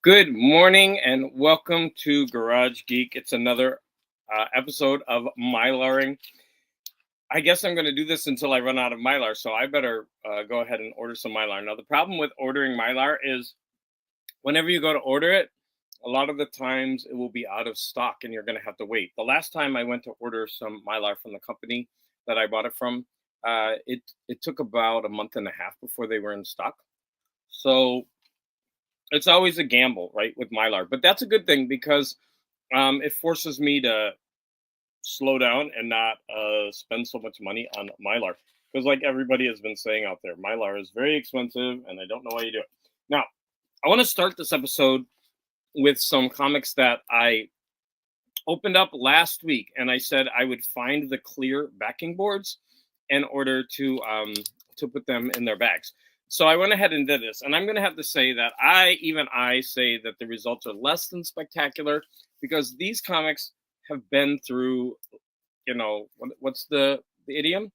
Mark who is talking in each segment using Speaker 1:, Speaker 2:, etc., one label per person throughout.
Speaker 1: Good morning and welcome to Garage Geek. It's another episode of Mylaring. I guess I'm going to do this until I run out of Mylar, so I better go ahead and order some Mylar. Now, the problem with ordering Mylar is whenever you go to order it, a lot of the times it will be out of stock and you're going to have to wait. The last time I went to order some Mylar from the company that I bought it from, it took about a month and a half before they were in stock. So it's always a gamble, right, with Mylar. But that's a good thing because it forces me to slow down and not spend so much money on Mylar. Because, like everybody has been saying out there, Mylar is very expensive, and I don't know why you do it. Now, I want to start this episode with some comics that I opened up last week, and I said I would find the clear backing boards in order to put them in their bags. So I went ahead and did this, and I'm going to have to say that I say that the results are less than spectacular because these comics have been through, what's the idiom?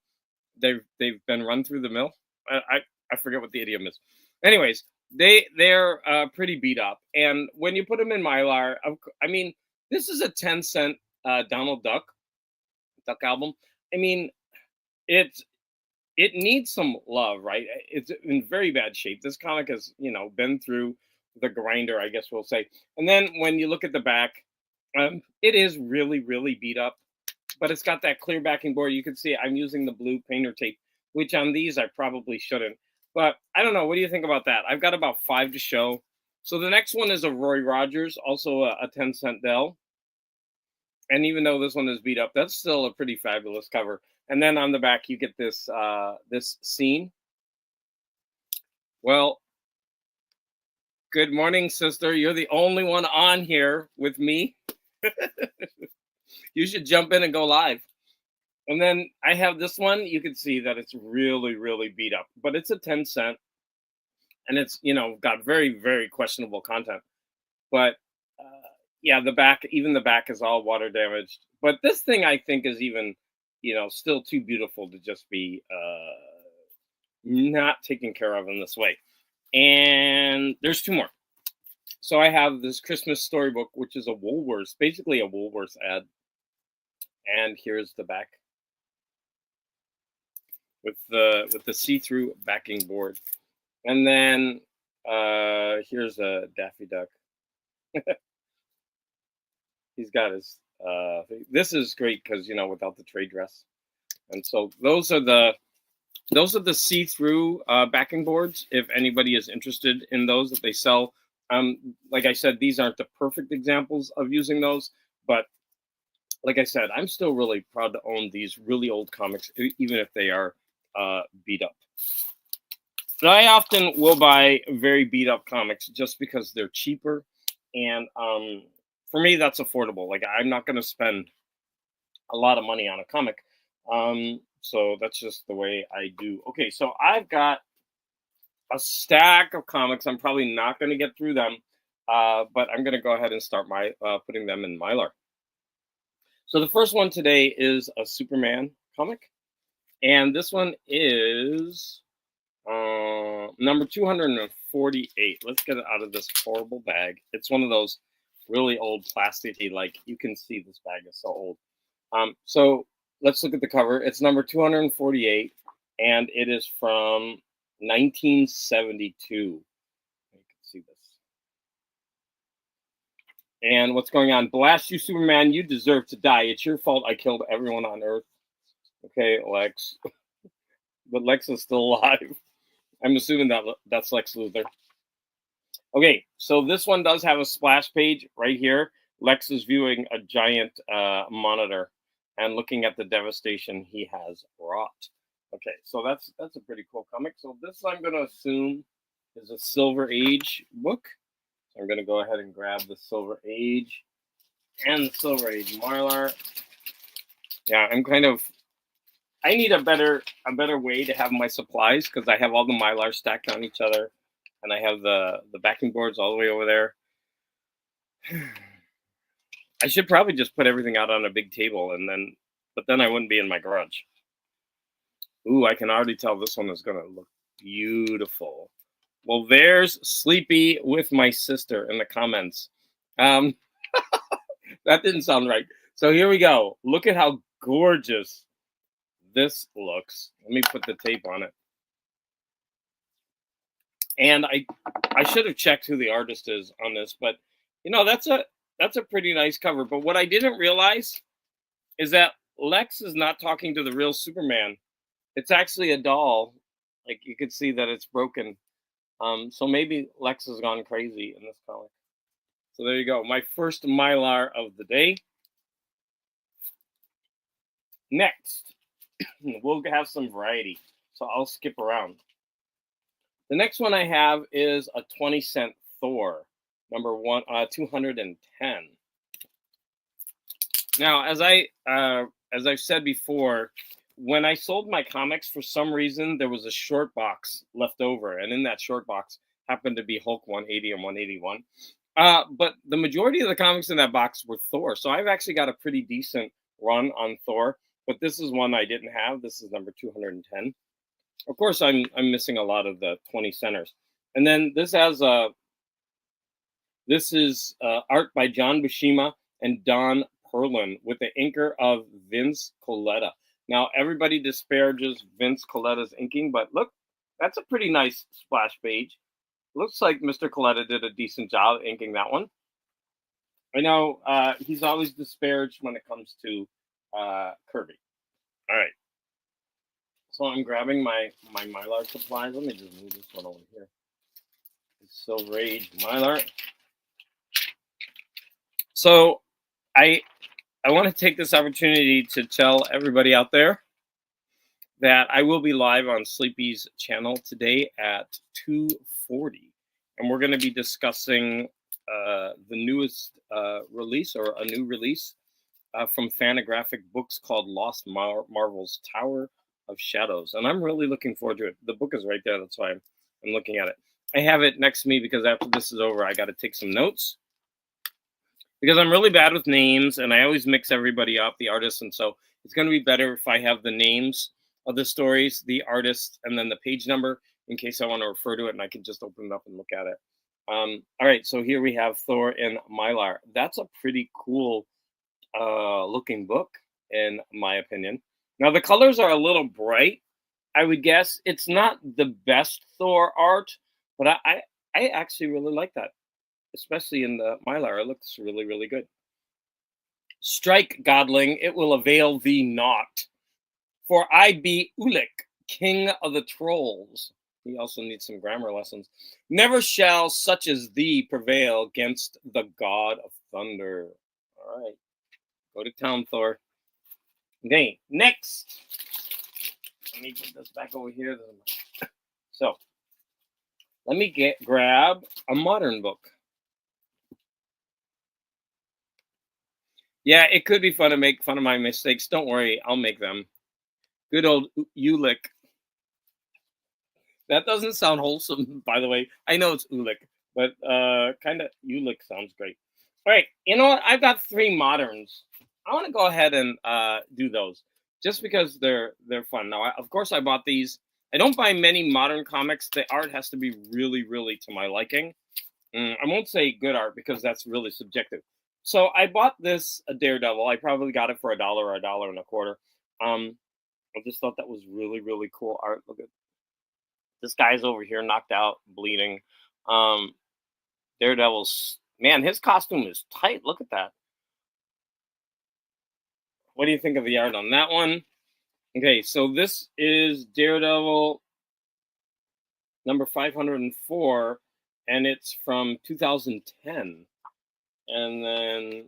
Speaker 1: They've been run through the mill. I forget what the idiom is. Anyways, they're pretty beat up, and when you put them in Mylar, I mean, this is a 10-cent Donald Duck album. I mean, it needs some love, right? It's in very bad shape. This comic has, been through the grinder, I guess we'll say. And then when you look at the back, it is really, really beat up, but it's got that clear backing board. You can see I'm using the blue painter tape, which on these I probably shouldn't. But I don't know. What do you think about that? I've got about 5 to show. So the next one is a Roy Rogers, also a 10-cent Dell. And even though this one is beat up, that's still a pretty fabulous cover. And then on the back, you get this this scene. Well, good morning, sister. You're the only one on here with me. You should jump in and go live. And then I have this one. You can see that it's really, really beat up, but it's a 10-cent, and it's got very, very questionable content. But yeah, the back is all water damaged. But this thing I think is even still too beautiful to just be not taken care of in this way. And there's 2 more. So I have this Christmas storybook, which is a Woolworths, basically a Woolworths ad. And here's the back with the see-through backing board. And then here's a Daffy Duck. He's got his this is great because without the trade dress. And so those are the see-through backing boards. If anybody is interested in those, that they sell. Like I said, these aren't the perfect examples of using those, but like I said, I'm still really proud to own these really old comics, even if they are beat up. But I often will buy very beat up comics just because they're cheaper, and for me, that's affordable. Like, I'm not going to spend a lot of money on a comic. So that's just the way I do. Okay, so I've got a stack of comics. I'm probably not going to get through them, but I'm going to go ahead and start putting them in Mylar. So the first one today is a Superman comic, and this one is number 248. Let's get it out of this horrible bag. It's one of those really old plasticky, like, you can see this bag is so old. So let's look at the cover. It's number 248, and it is from 1972. You can see this. And what's going on? Blast you, Superman. You deserve to die. It's your fault I killed everyone on Earth. Okay, Lex. But Lex is still alive. I'm assuming that's Lex Luthor. Okay, so this one does have a splash page right here. Lex is viewing a giant monitor and looking at the devastation he has wrought. Okay, so that's a pretty cool comic. So this, I'm going to assume, is a Silver Age book. So I'm going to go ahead and grab the Silver Age and the Silver Age Mylar. Yeah, I need a better way to have my supplies because I have all the Mylar stacked on each other, and I have the backing boards all the way over there. I should probably just put everything out on a big table, but then I wouldn't be in my garage. Ooh, I can already tell this one is going to look beautiful Well, there's Sleepy with my sister in the comments. Um, that didn't sound right. So here we go. Look at how gorgeous this looks. Let me put the tape on it. And I should have checked who the artist is on this, but that's a pretty nice cover. But what I didn't realize is that Lex is not talking to the real Superman. It's actually a doll. Like you could see that it's broken. So maybe Lex has gone crazy in this comic. So there you go. My first Mylar of the day. Next, we'll have some variety. So I'll skip around. The next one I have is a 20-cent Thor, number 210. Now, as I've said before, when I sold my comics, for some reason there was a short box left over, and in that short box happened to be Hulk 180 and 181. But the majority of the comics in that box were Thor, so I've actually got a pretty decent run on Thor. But this is one I didn't have. This is number 210. Of course, I'm missing a lot of the 20 centers, and then this has this is art by John Buscema and Don Perlin with the inker of Vince Coletta. Now, everybody disparages Vince Coletta's inking, but look, that's a pretty nice splash page. Looks like Mr. Coletta did a decent job inking that one. I know he's always disparaged when it comes to Kirby. All right. So I'm grabbing my Mylar supplies. Let me just move this one over here. It's Silver Age Mylar. So I want to take this opportunity to tell everybody out there that I will be live on Sleepy's channel today at 2:40, and we're going to be discussing the newest release, or a new release from Fantagraphic Books called Lost Marvel's Tower of Shadows, and I'm really looking forward to it. The book is right there. That's why I'm looking at it. I have it next to me because after this is over, I got to take some notes, because I'm really bad with names and I always mix everybody up, the artists, and so it's going to be better if I have the names of the stories, the artists, and then the page number in case I want to refer to it, and I can just open it up and look at it. All right, so here we have Thor in Mylar. That's a pretty cool looking book, in my opinion. Now, the colors are a little bright. I would guess it's not the best Thor art, but I actually really like that, especially in the Mylar. It looks really, really good. Strike, godling, it will avail thee naught, for I be Ulik, king of the trolls. He also needs some grammar lessons. Never shall such as thee prevail against the god of thunder. All right. Go to town, Thor. Okay, next. Let me put this back over here. So, let me grab a modern book. Yeah, it could be fun to make fun of my mistakes. Don't worry, I'll make them. Good old Ulik. That doesn't sound wholesome, by the way. I know it's Ulik, but kind of Ulik sounds great. All right, you know what? I've got 3 moderns. I want to go ahead and do those just because they're fun. Now, of course, I bought these. I don't buy many modern comics. The art has to be really, really to my liking. I won't say good art because that's really subjective. So I bought this Daredevil. I probably got it for $1 or $1.25. I just thought that was really, really cool art. Look at this guy's over here, knocked out, bleeding. Daredevil's, man, his costume is tight. Look at that. What do you think of the art on that one? Okay, so this is Daredevil number 504, and it's from 2010. And then,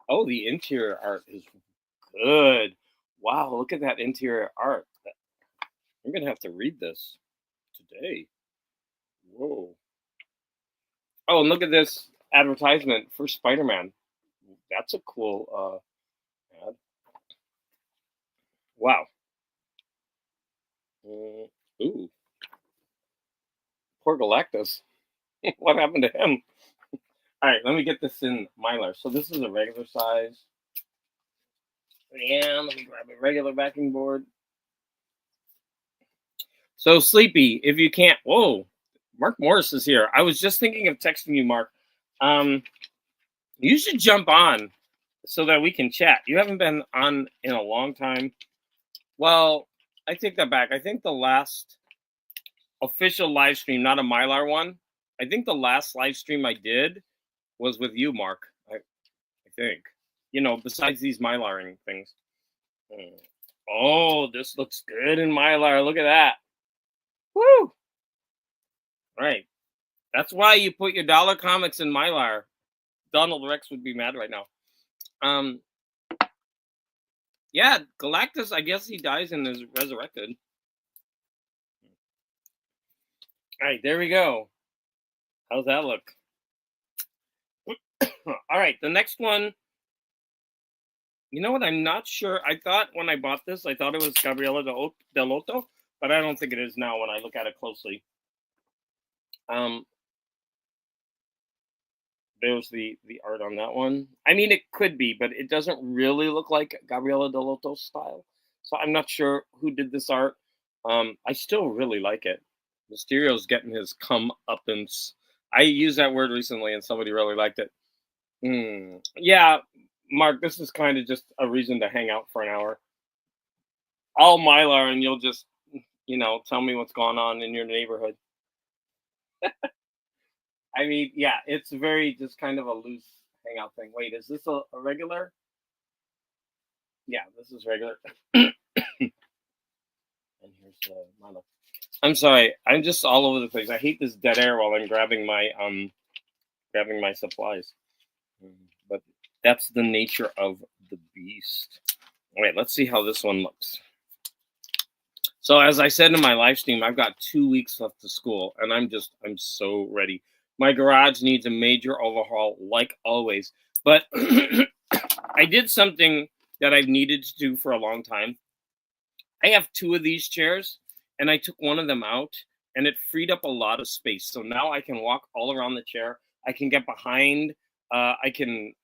Speaker 1: oh, the interior art is good. Wow, look at that interior art. I'm going to have to read this today. Whoa. Oh, and look at this advertisement for Spider-Man. That's a cool ad. Wow. Ooh. Poor Galactus. What happened to him? All right, let me get this in Mylar. So this is a regular size. Yeah, let me grab a regular backing board. So Sleepy, if you can't, whoa, Mark Morris is here. I was just thinking of texting you, Mark. Um, you should jump on so that we can chat. You haven't been on in a long time. Well, I take that back. I think the last official live stream, not a Mylar one. I think the last live stream I did was with you, Mark. I think. Besides these Mylaring things. Oh, this looks good in Mylar. Look at that. Woo! Right. That's why you put your dollar comics in Mylar. Donald Rex would be mad right now. Yeah, Galactus, I guess he dies and is resurrected. All right, there we go. How's that look? All right, the next one. You know what? I'm not sure. I thought when I bought this, I thought it was Gabriela Delotto, but I don't think it is now when I look at it closely. There's the art on that one. I mean, it could be, but it doesn't really look like Gabriela Delotto's style. So I'm not sure who did this art. I still really like it. Mysterio's getting his comeuppance. I used that word recently, and somebody really liked it. Yeah, Mark, this is kind of just a reason to hang out for an hour. I'll Mylar, and you'll just, tell me what's going on in your neighborhood. I mean, yeah, it's very just kind of a loose hangout thing. Wait, is this a regular? Yeah, this is regular. And here's the Milo. I'm sorry, I'm just all over the place. I hate this dead air while I'm grabbing my supplies. But that's the nature of the beast. Wait, let's see how this one looks. So as I said in my live stream, I've got 2 weeks left to school, and I'm so ready. My garage needs a major overhaul, like always. But I did something that I've needed to do for a long time. I have 2 of these chairs, and I took one of them out, and it freed up a lot of space. So now I can walk all around the chair. I can get behind. I can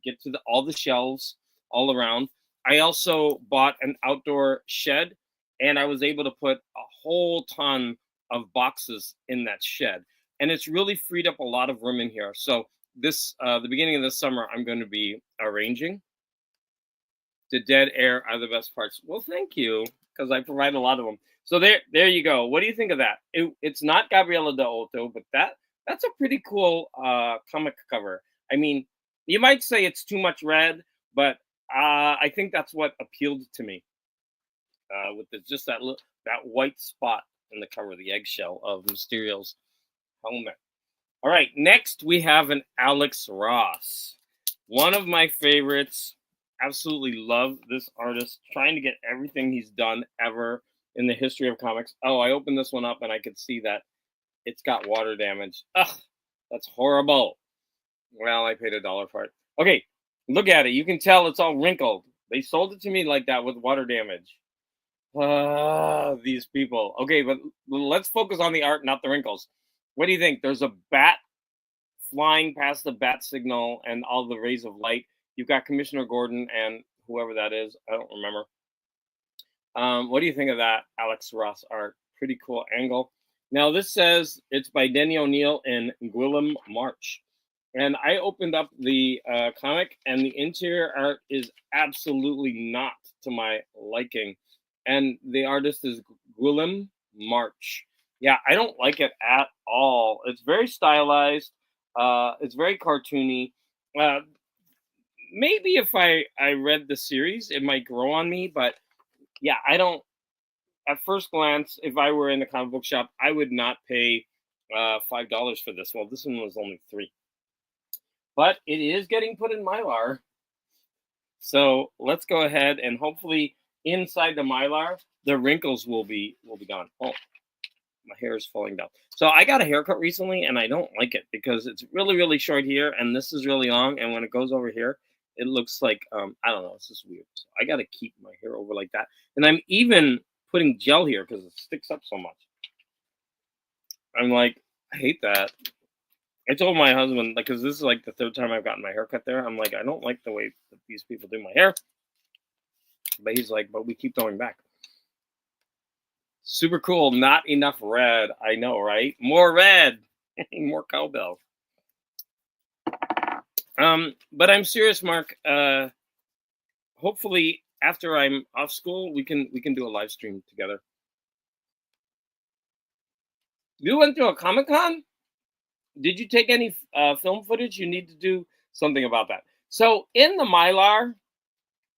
Speaker 1: get to all the shelves all around. I also bought an outdoor shed, and I was able to put a whole ton of boxes in that shed. And it's really freed up a lot of room in here. So the beginning of this summer, I'm going to be arranging. The dead air are the best parts. Well, thank you, because I provide a lot of them. So there you go. What do you think of that? It's not Gabriela Delotto, but that's a pretty cool comic cover. I mean, you might say it's too much red, but I think that's what appealed to me. With just that white spot in the cover, the eggshell of Mysterio's helmet. All right, next we have an Alex Ross, one of my favorites. Absolutely love this artist. Trying to get everything he's done ever in the history of comics. Oh, I opened this one up and I could see that it's got water damage. Ugh, that's horrible. Well, I paid $1 for it. Okay, look at it. You can tell it's all wrinkled. They sold it to me like that with water damage. These people. Okay, but let's focus on the art, not the wrinkles. What do you think? There's a bat flying past the bat signal and all the rays of light. You've got Commissioner Gordon and whoever that is. I don't remember. What do you think of that Alex Ross art? Pretty cool angle. Now, this says it's by Denny O'Neil and Gwillem March. And I opened up the comic, and the interior art is absolutely not to my liking. And the artist is Gwillem March. Yeah, I don't like it at all. It's very stylized. It's very cartoony. Maybe if I read the series, it might grow on me. But yeah, I don't. At first glance, if I were in the comic book shop, I would not pay $5 for this. Well, this one was only $3. But it is getting put in Mylar. So let's go ahead and hopefully inside the Mylar, the wrinkles will be gone. Oh, my hair is falling down. So I got a haircut recently, and I don't like it because it's really, really short here, and this is really long. And when it goes over here, it looks like, I don't know, it's just weird. So I got to keep my hair over like that. And I'm even putting gel here because it sticks up so much. I'm like, I hate that. I told my husband, like, because this is like the 3rd time I've gotten my hair cut there. I'm like, I don't like the way that these people do my hair. But he's like, but we keep going back. Super cool. Not enough red. I know, right? More red. More cowbell. But I'm serious, Mark. Hopefully after I'm off school, we can do a live stream together. You went to a Comic-Con? Did you take any film footage? You need to do something about that. So in the Mylar,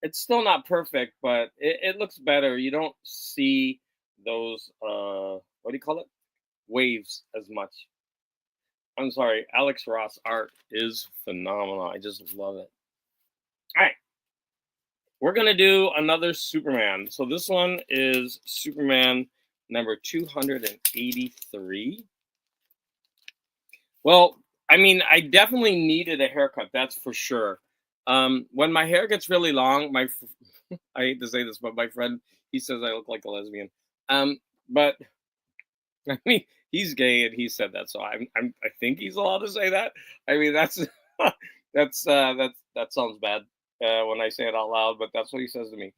Speaker 1: it's still not perfect, but it looks better. You don't see those what do you call it? Waves as much. I'm sorry, Alex Ross art is phenomenal. I just love it. All right, we're gonna do another Superman. So this one is Superman number 283. Well, I mean, I definitely needed a haircut. That's for sure. When my hair gets really long, I hate to say this, but my friend he says I look like a lesbian. But I mean, he's gay and he said that, so I think he's allowed to say that. I mean, that's that sounds bad when I say it out loud, but that's what he says to me.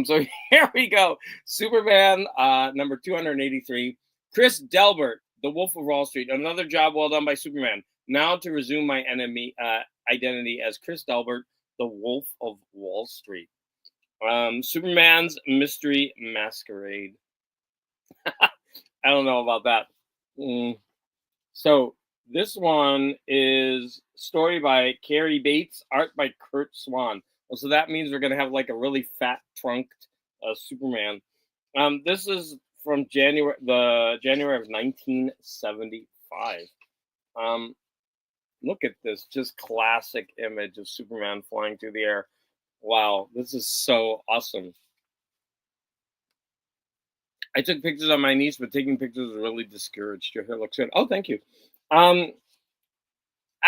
Speaker 1: So here we go, Superman, number 283, Chris Delbert, The Wolf of Wall Street. Another job well done by Superman. Now to resume my identity as Chris Delbert, The Wolf of Wall Street. Superman's Mystery Masquerade. I don't know about that. So this one is story by Carrie Bates, art by Kurt Swan. Well, so that means we're gonna have like a really fat trunked Superman. This is from January of 1975. Look at this, just classic image of Superman flying through the air. Wow, this is so awesome. I took pictures of my niece, but taking pictures was really discouraged. Your hair looks good. Oh, thank you. I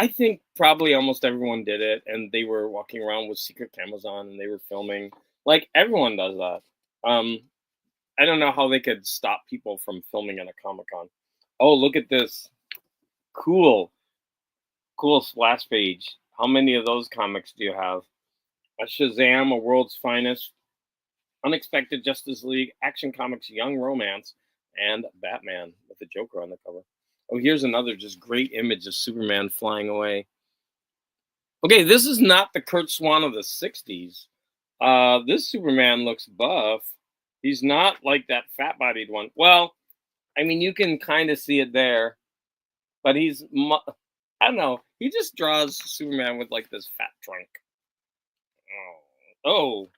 Speaker 1: think probably almost everyone did it, and they were walking around with secret cameras on, and they were filming. Like everyone does that. I don't know how they could stop people from filming at a Comic-Con. Oh, look at this. Cool splash page. How many of those comics do you have? A Shazam, A World's Finest, Unexpected Justice League, Action Comics, Young Romance, and Batman with the Joker on the cover. Oh, here's another just great image of Superman flying away. Okay, this is not the Kurt Swan of the 60s. This Superman looks buff. He's not like that fat-bodied one. Well, I mean, you can kind of see it there. But I don't know. He just draws Superman with like this fat trunk. Oh.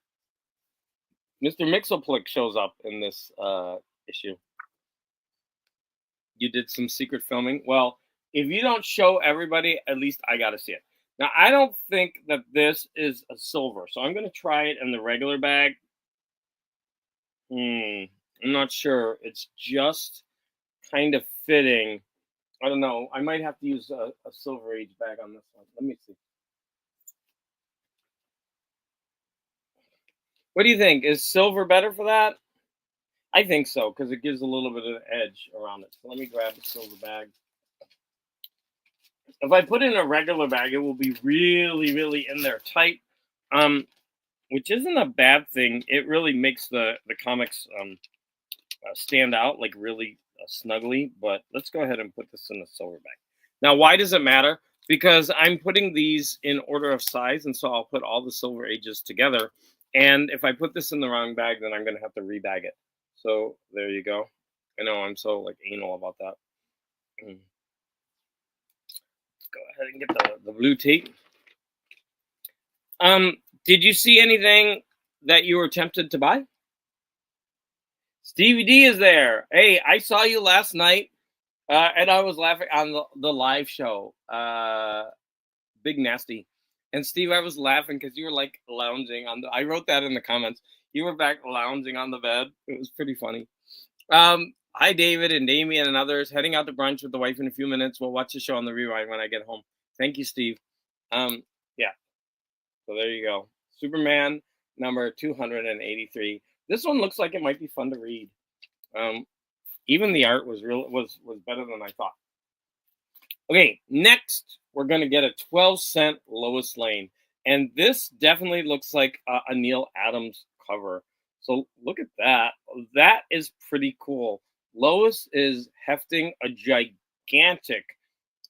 Speaker 1: Mr. Mixoplick shows up in this issue. You did some secret filming. Well, if you don't show everybody, at least I got to see it. Now, I don't think that this is a silver, so I'm going to try it in the regular bag. I'm not sure. It's just kind of fitting. I don't know. I might have to use a Silver Age bag on this one. Let me see. What do you think? Is silver better for that? I think so, because it gives a little bit of edge around it. So let me grab a silver bag. If I put it in a regular bag, it will be really, really in there tight, which isn't a bad thing. It really makes the comics stand out like really snugly. But let's go ahead and put this in the silver bag. Now, why does it matter? Because I'm putting these in order of size, and so I'll put all the Silver Ages together. And if I put this in the wrong bag, then I'm going to have to rebag it. So there you go. I know I'm so like anal about that. Let's go ahead and get the blue tape. Did you see anything that you were tempted to buy? Stevie D is there. Hey, I saw you last night, and I was laughing on the live show, Big Nasty. And Steve, I was laughing because you were like lounging on I wrote that in the comments. You were back lounging on the bed. It was pretty funny. Hi, David and Damien and others. Heading out to brunch with the wife in a few minutes. We'll watch the show on the rewind when I get home. Thank you, Steve. Yeah. So there you go. Superman number 283. This one looks like it might be fun to read. Even the art was better than I thought. Okay, next we're going to get a 12-cent Lois Lane. And this definitely looks like a Neil Adams cover. So look at that. That is pretty cool. Lois is hefting a gigantic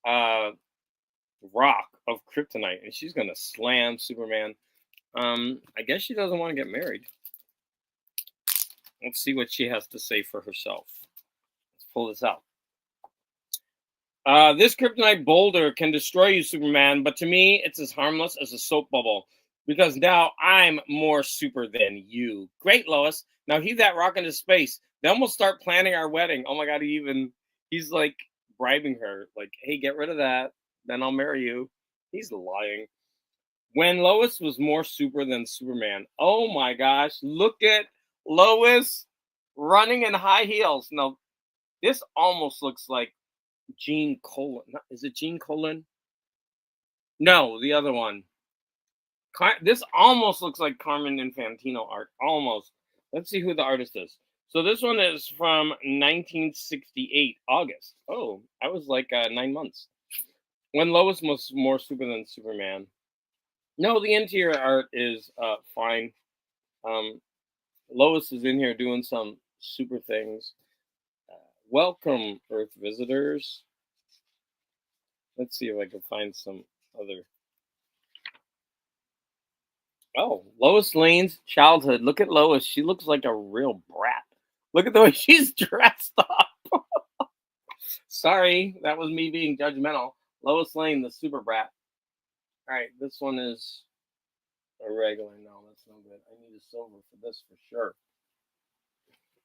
Speaker 1: uh, rock of kryptonite, and she's gonna slam Superman. I guess she doesn't want to get married. Let's see what she has to say for herself. Let's pull this out. This kryptonite boulder can destroy you, Superman, but to me, it's as harmless as a soap bubble because now I'm more super than you. Great, Lois. Now heave that rock into space. Then we'll start planning our wedding. Oh my God, he's like bribing her, like, hey, get rid of that. Then I'll marry you. He's lying. When Lois was more super than Superman. Oh my gosh, look at Lois running in high heels. Now, this almost looks like Gene Colan. Is it Gene Colan? No, the other one. This almost looks like Carmen Infantino art. Almost. Let's see who the artist is. So this one is from 1968, August. Oh, I was like 9 months. When Lois was more super than Superman. No, the interior art is fine. Lois is in here doing some super things. Welcome, Earth visitors. Let's see if I can find some other. Oh, Lois Lane's childhood. Look at Lois. She looks like a real brat. Look at the way she's dressed up. Sorry, that was me being judgmental. Lois Lane, the super brat. All right, this one is a regular. No, that's no good. I need a silver for this for sure.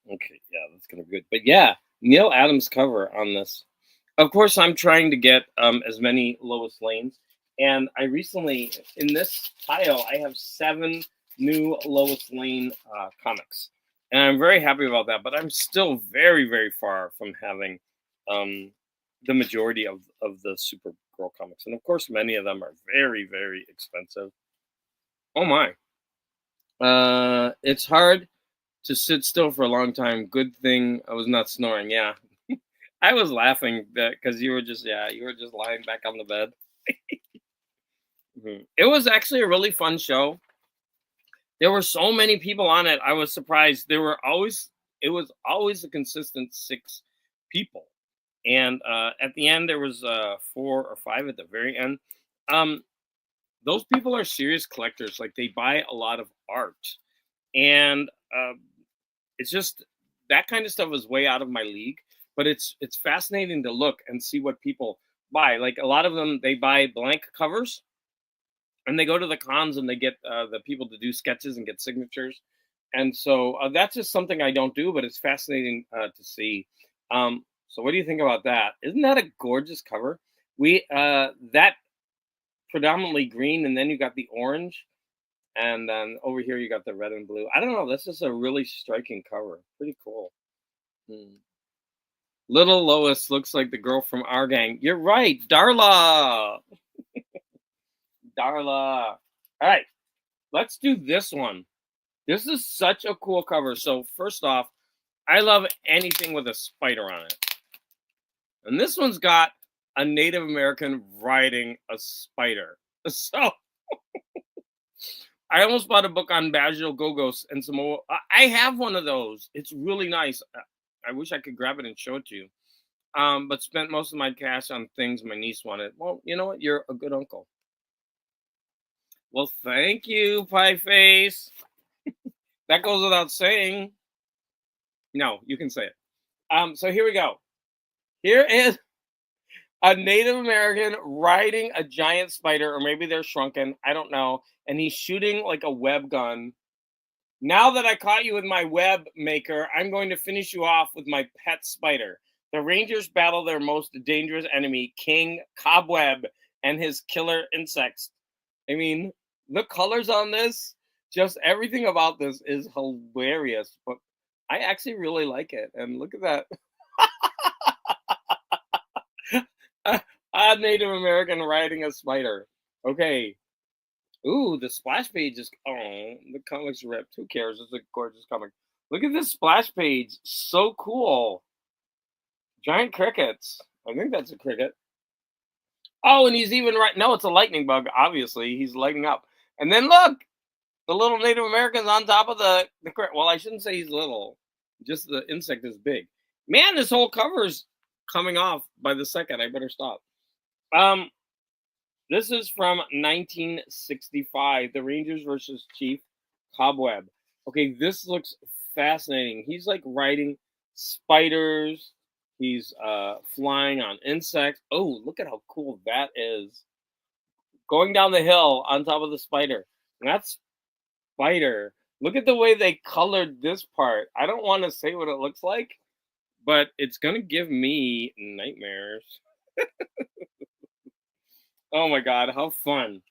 Speaker 1: Okay, yeah, that's gonna be good. But yeah, Neil Adams cover on this. Of course, I'm trying to get as many Lois Lanes, and I recently in this pile I have 7 new Lois Lane comics, and I'm very happy about that. But I'm still very, very far from having the majority of the Supergirl comics, and of course, many of them are very, very expensive. Oh my! It's hard to sit still for a long time. Good thing I was not snoring. Yeah, I was laughing because you were just lying back on the bed. It was actually a really fun show. There were so many people on it. I was surprised. It was always a consistent 6 people, and at the end there was 4 or 5 at the very end. Um, those people are serious collectors. Like they buy a lot of art, and it's just that kind of stuff is way out of my league. But it's fascinating to look and see what people buy. Like a lot of them, they buy blank covers, and they go to the cons and they get the people to do sketches and get signatures. And so that's just something I don't do, but it's fascinating to see. So what do you think about that? Isn't that a gorgeous cover? We that predominantly green, and then you got the orange, and then over here you got the red and blue. I don't know. This is a really striking cover. Pretty cool. Hmm. Little Lois looks like the girl from our gang. You're right, Darla. Darla. All right, let's do this one. This is such a cool cover. So first off, I love anything with a spider on it. And this one's got a Native American riding a spider. So I almost bought a book on Bajil Gogos and some more. I have one of those. It's really nice. I wish I could grab it and show it to you. But spent most of my cash on things my niece wanted. Well, you know what? You're a good uncle. Well, thank you, Pie Face. That goes without saying. No, you can say it. So here we go. Here is a Native American riding a giant spider, or maybe they're shrunken. I don't know. And he's shooting like a web gun. Now that I caught you with my web maker, I'm going to finish you off with my pet spider. The Rangers battle their most dangerous enemy, King Cobweb, and his killer insects. I mean, the colors on this, just everything about this is hilarious. But I actually really like it. And look at that. A Native American riding a spider. Okay. Ooh, the splash page is the comic's ripped. Who cares? It's a gorgeous comic. Look at this splash page. So cool. Giant crickets. I think that's a cricket. Oh, and he's even right. No, it's a lightning bug, obviously. He's lighting up. And then look. The little Native American's on top of the well, I shouldn't say he's little. Just the insect is big. Man, this whole cover's coming off by the second. I better stop. This is from 1965, the Rangers versus Chief Cobweb. Okay, this looks fascinating. He's like riding spiders. He's flying on insects. Oh, look at how cool that is. Going down the hill on top of the spider. That's spider. Look at the way they colored this part. I don't want to say what it looks like, but it's going to give me nightmares. Oh my God, how fun.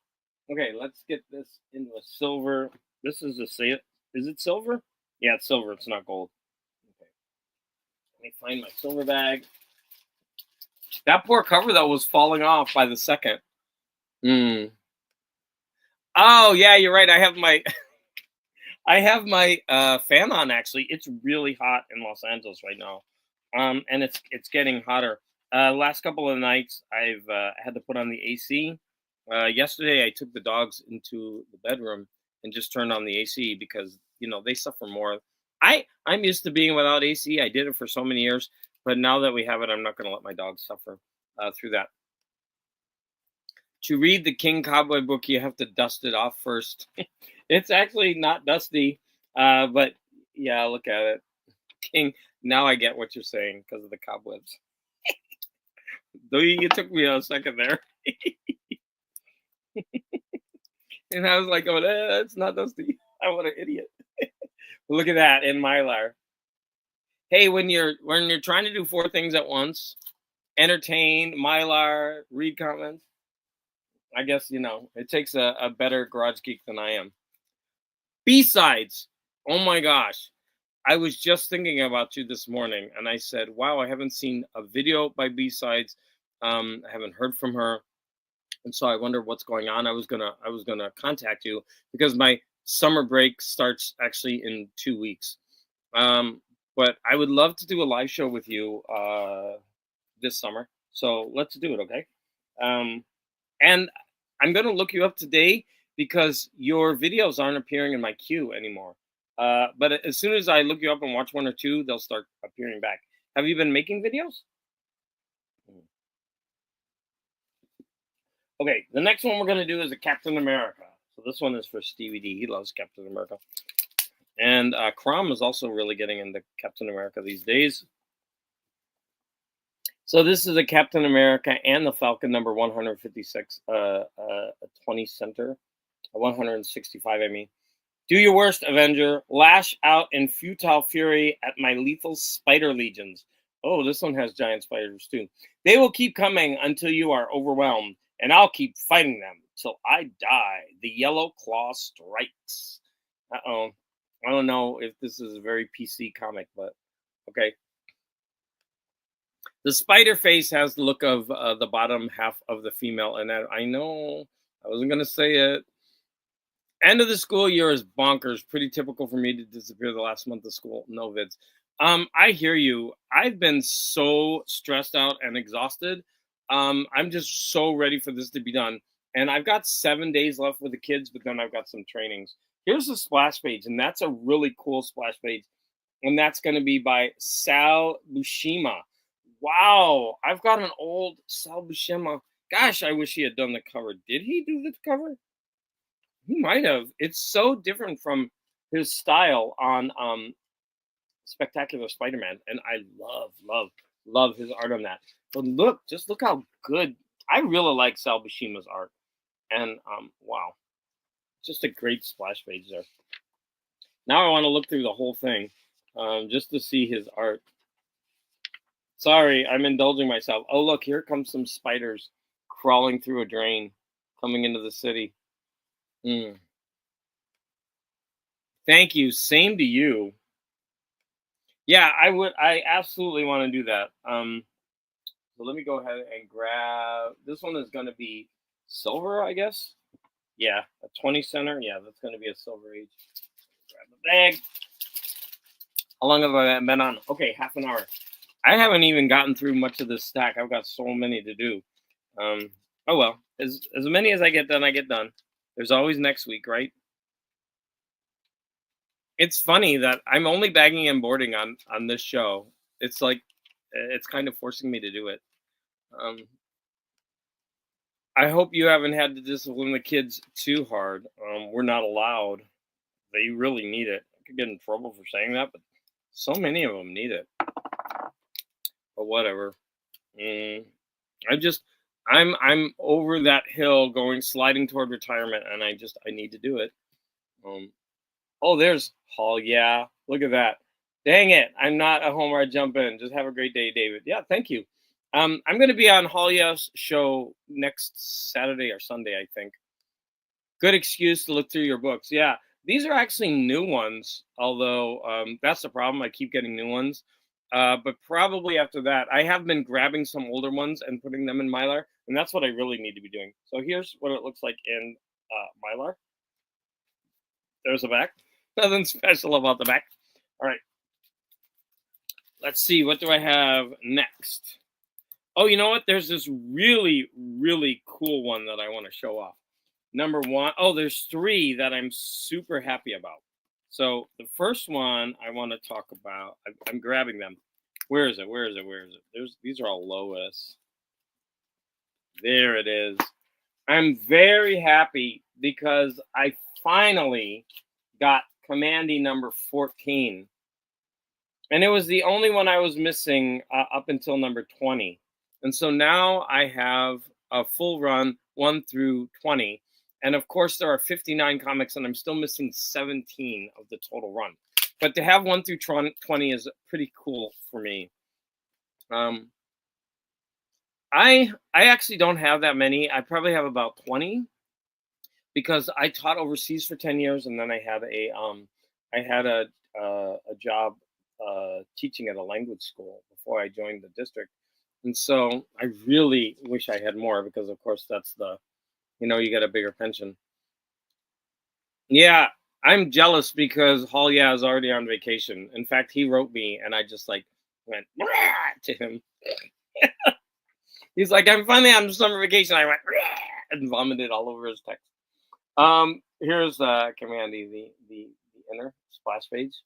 Speaker 1: Okay, let's get this into a silver. This is is it silver? Yeah, it's silver. It's not gold. Okay. Let me find my silver bag. That poor cover, though, was falling off by the second. Oh, yeah, you're right. I have my fan on, actually. It's really hot in Los Angeles right now. And it's getting hotter. Last couple of nights, I've had to put on the AC. Yesterday, I took the dogs into the bedroom and just turned on the AC because they suffer more. I'm used to being without AC. I did it for so many years, but now that we have it, I'm not going to let my dogs suffer through that. To read the King Cobweb book, you have to dust it off first. It's actually not dusty, but yeah, look at it. King. Now I get what you're saying because of the cobwebs. Though you took me a second there. And I was like, oh, it's not dusty. I'm what an idiot. Look at that in Mylar. Hey, when you're trying to do 4 things at once, entertain, Mylar, read comments, I guess it takes a better garage geek than I am. B-sides. Oh my gosh. I was just thinking about you this morning, and I said, wow, I haven't seen a video by B-sides. I haven't heard from her. And so I wonder what's going on. I was gonna contact you because my summer break starts actually in 2 weeks. But I would love to do a live show with you this summer. So let's do it, okay? And I'm gonna look you up today because your videos aren't appearing in my queue anymore. But as soon as I look you up and watch 1 or 2, they'll start appearing back. Have you been making videos? Okay, the next one we're going to do is a Captain America. So this one is for Stevie D. He loves Captain America. And Crom is also really getting into Captain America these days. So this is a Captain America and the Falcon number 156, 20 center, 165, I mean. Do your worst, Avenger. Lash out in futile fury at my lethal spider legions. Oh, this one has giant spiders too. They will keep coming until you are overwhelmed, and I'll keep fighting them till I die. The yellow claw strikes. Uh-oh. I don't know if this is a very PC comic, but okay. The spider face has the look of the bottom half of the female, and I know I wasn't going to say it. End of the school year is bonkers. Pretty typical for me to disappear the last month of school. No vids. I hear you. I've been so stressed out and exhausted. I'm just so ready for this to be done. And I've got 7 days left with the kids, but then I've got some trainings. Here's the splash page, and that's a really cool splash page. And that's going to be by Sal Buscema. Wow, I've got an old Sal Buscema. Gosh, I wish he had done the cover. Did he do the cover? He might have. It's so different from his style on Spectacular Spider-Man, and I love his art on that. But just look how good. I really like Sal Buscema's art, and wow, just a great splash page there. Now I want to look through the whole thing, just to see his art. Sorry, I'm indulging myself. Oh, look, here comes some spiders crawling through a drain, coming into the city. Thank you. Same to you. Yeah, I absolutely want to do that. So let me go ahead and grab. This one is going to be silver, I guess. Yeah, a 20 center. Yeah, that's going to be a silver age. Grab the bag. How long have I been on? Okay, half an hour. I haven't even gotten through much of this stack. I've got so many to do. Oh well, as many as I get done, I get done. There's always next week, right? It's funny that I'm only bagging and boarding on this show. It's like it's kind of forcing me to do it. Um, I hope you haven't had to discipline the kids too hard. We're not allowed. They really need it. I could get in trouble for saying that, but so many of them need it. But whatever. Mm, I just I'm over that hill going sliding toward retirement, and I need to do it. Um, oh, there's Hall. Yeah, look at that. Dang it, I'm not a homer. I jump in. Just have a great day, David. Yeah, thank you. I'm going to be on Halia's show next Saturday or Sunday, I think. Good excuse to look through your books. Yeah, these are actually new ones, although that's the problem. I keep getting new ones. But probably after that, I have been grabbing some older ones and putting them in Mylar, and that's what I really need to be doing. So here's what it looks like in Mylar. There's the back. Nothing special about the back. All right, let's see. What do I have next? Oh, you know what? There's this really, really cool one that I want to show off. Number one, oh, there's three that I'm super happy about. So the first one I want to talk about, I'm grabbing them. Where is it? Where is it? Where is it? These are all Lois. There it is. I'm very happy because I finally got Commandy number 14. And it was the only one I was missing up until number 20. And so now I have a full run 1 through 20. And of course, there are 59 comics, and I'm still missing 17 of the total run. But to have 1 through 20 is pretty cool for me. I actually don't have that many. I probably have about 20 because I taught overseas for 10 years, and then I had a job teaching at a language school before I joined the district. And so I really wish I had more because, of course, that's you get a bigger pension. Yeah, I'm jealous because Hall is already on vacation. In fact, he wrote me, and I just like went to him. He's like, I'm finally on summer vacation. I went and vomited all over his text. Here's Commandy, the inner splash page.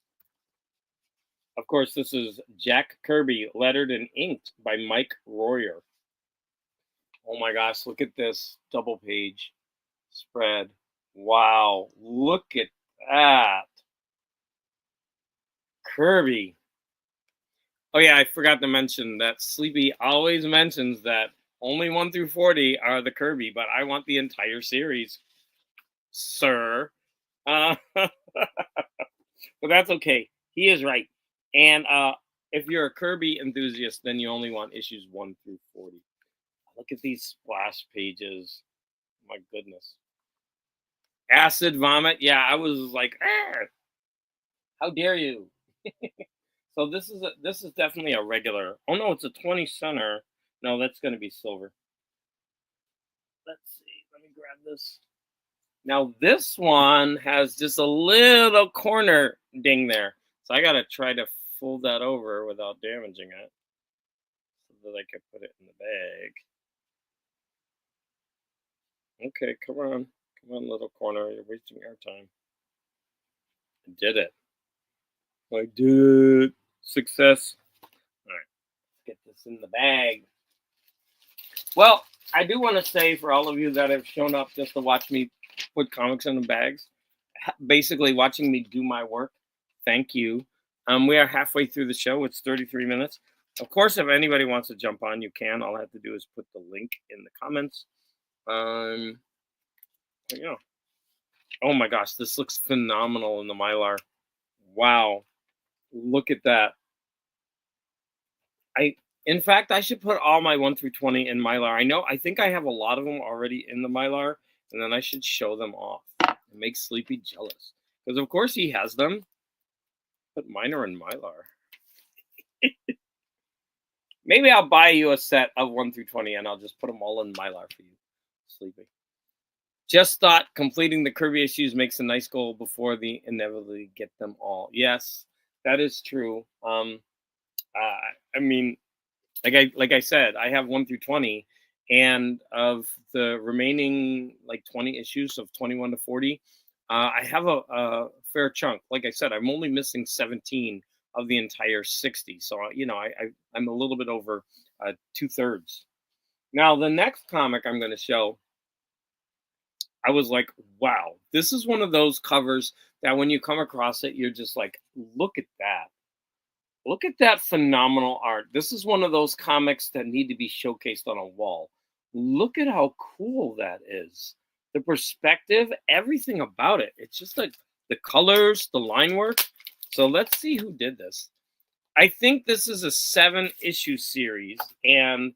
Speaker 1: Of course, this is Jack Kirby, lettered and inked by Mike Royer. Oh my gosh, look at this double page spread. Wow, look at that. Kirby. Oh yeah, I forgot to mention that Sleepy always mentions that only 1 through 40 are the Kirby, but I want the entire series, sir. But that's okay. He is right. And if you're a Kirby enthusiast, then you only want issues 1 through 40. Look at these splash pages. My goodness. Acid vomit. Yeah, I was like, how dare you? So this is definitely a regular. Oh no, it's a 20 center. No, that's going to be silver. Let's see. Let me grab this. Now this one has just a little corner ding there. So I got to try to fold that over without damaging it so that I can put it in the bag. Okay, come on. Come on, little corner. You're wasting our time. I did it. I did it. Success. All right, let's get this in the bag. Well, I do want to say for all of you that have shown up just to watch me put comics in the bags, basically watching me do my work, thank you. We are halfway through the show. It's 33 minutes. Of course, if anybody wants to jump on, you can. All I have to do is put the link in the comments. Yeah. Oh my gosh, this looks phenomenal in the Mylar. Wow. Look at that. In fact, I should put all my 1 through 20 in Mylar. I think I have a lot of them already in the Mylar, and then I should show them off and make Sleepy jealous. Because of course he has them, but mine are in Mylar. Maybe I'll buy you a set of 1 through 20 and I'll just put them all in Mylar for you, Sleepy. Just thought completing the Kirby issues makes a nice goal before the inevitably get them all. Yes, that is true. I mean, like I said, I have 1 through 20, and of the remaining like 20 issues of 21 to 40, I have a fair chunk. Like I said, I'm only missing 17 of the entire 60. So, I'm a little bit over 2/3. Now, the next comic I'm going to show, I was like, wow, this is one of those covers that when you come across it, you're just like, look at that. Look at that phenomenal art. This is one of those comics that need to be showcased on a wall. Look at how cool that is. The perspective, everything about it. It's just like the colors, the line work. So let's see who did this. I think this is a 7-issue series, and